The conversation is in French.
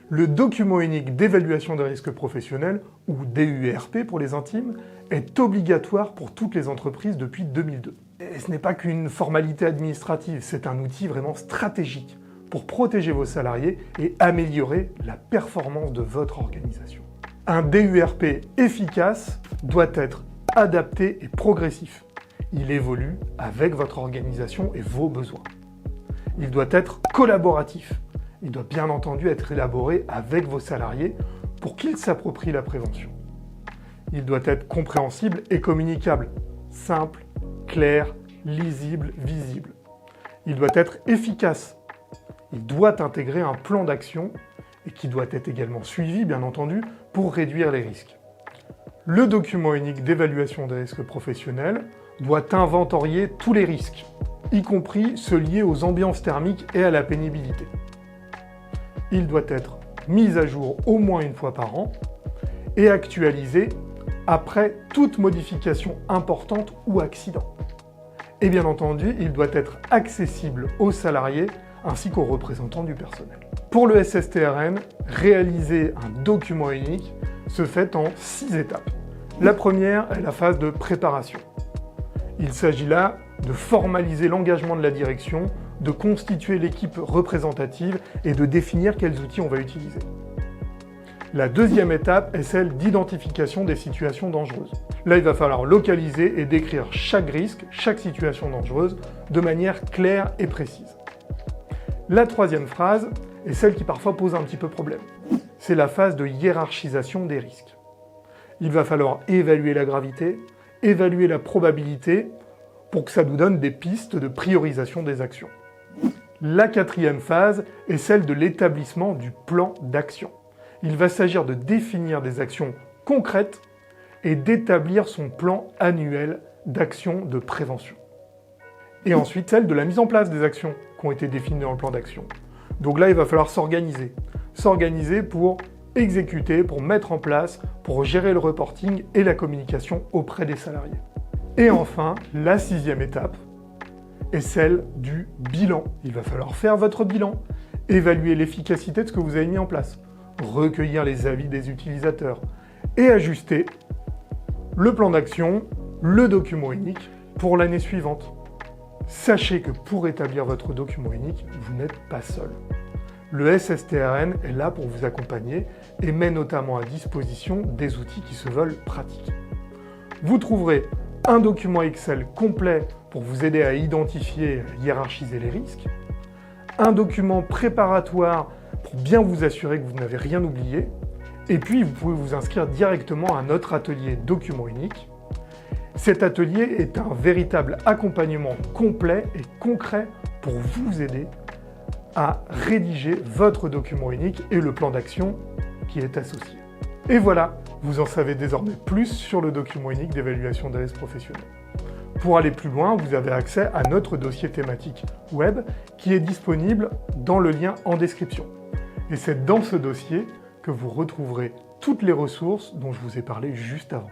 Le document unique d'évaluation des risques professionnels, ou DUERP pour les intimes, est obligatoire pour toutes les entreprises depuis 2002. Et ce n'est pas qu'une formalité administrative, c'est un outil vraiment stratégique pour protéger vos salariés et améliorer la performance de votre organisation. Un DUERP efficace doit être adapté et progressif. Il évolue avec votre organisation et vos besoins. Il doit être collaboratif. Il doit bien entendu être élaboré avec vos salariés pour qu'ils s'approprient la prévention. Il doit être compréhensible et communicable, simple, clair, lisible, visible. Il doit être efficace. Il doit intégrer un plan d'action et qui doit être également suivi, bien entendu, pour réduire les risques. Le document unique d'évaluation des risques professionnels doit inventorier tous les risques, y compris ceux liés aux ambiances thermiques et à la pénibilité. Il doit être mis à jour au moins une fois par an et actualisé après toute modification importante ou accident. Et bien entendu, il doit être accessible aux salariés ainsi qu'aux représentants du personnel. Pour le SSTRN, réaliser un document unique se fait en 6 étapes. La première est la phase de préparation. Il s'agit là de formaliser l'engagement de la direction, de constituer l'équipe représentative et de définir quels outils on va utiliser. La deuxième étape est celle d'identification des situations dangereuses. Là, il va falloir localiser et décrire chaque risque, chaque situation dangereuse, de manière claire et précise. La troisième phase est celle qui parfois pose un petit peu problème. C'est la phase de hiérarchisation des risques. Il va falloir évaluer la gravité, évaluer la probabilité, pour que ça nous donne des pistes de priorisation des actions. La quatrième phase est celle de l'établissement du plan d'action. Il va s'agir de définir des actions concrètes et d'établir son plan annuel d'action de prévention. Et ensuite, celle de la mise en place des actions qui ont été définies dans le plan d'action. Donc là, il va falloir s'organiser. S'organiser pour exécuter, pour mettre en place, pour gérer le reporting et la communication auprès des salariés. Et enfin, la sixième étape est celle du bilan. Il va falloir faire votre bilan, évaluer l'efficacité de ce que vous avez mis en place, recueillir les avis des utilisateurs et ajuster le plan d'action, le document unique pour l'année suivante. Sachez que pour établir votre document unique, vous n'êtes pas seul. Le SSTRN est là pour vous accompagner et met notamment à disposition des outils qui se veulent pratiques. Vous trouverez un document Excel complet pour vous aider à identifier et hiérarchiser les risques, un document préparatoire pour bien vous assurer que vous n'avez rien oublié, et puis vous pouvez vous inscrire directement à notre atelier document unique. Cet atelier est un véritable accompagnement complet et concret pour vous aider à rédiger votre document unique et le plan d'action qui est associé. Et voilà, vous en savez désormais plus sur le document unique d'évaluation des risques professionnels. Pour aller plus loin, vous avez accès à notre dossier thématique web qui est disponible dans le lien en description. Et c'est dans ce dossier que vous retrouverez toutes les ressources dont je vous ai parlé juste avant.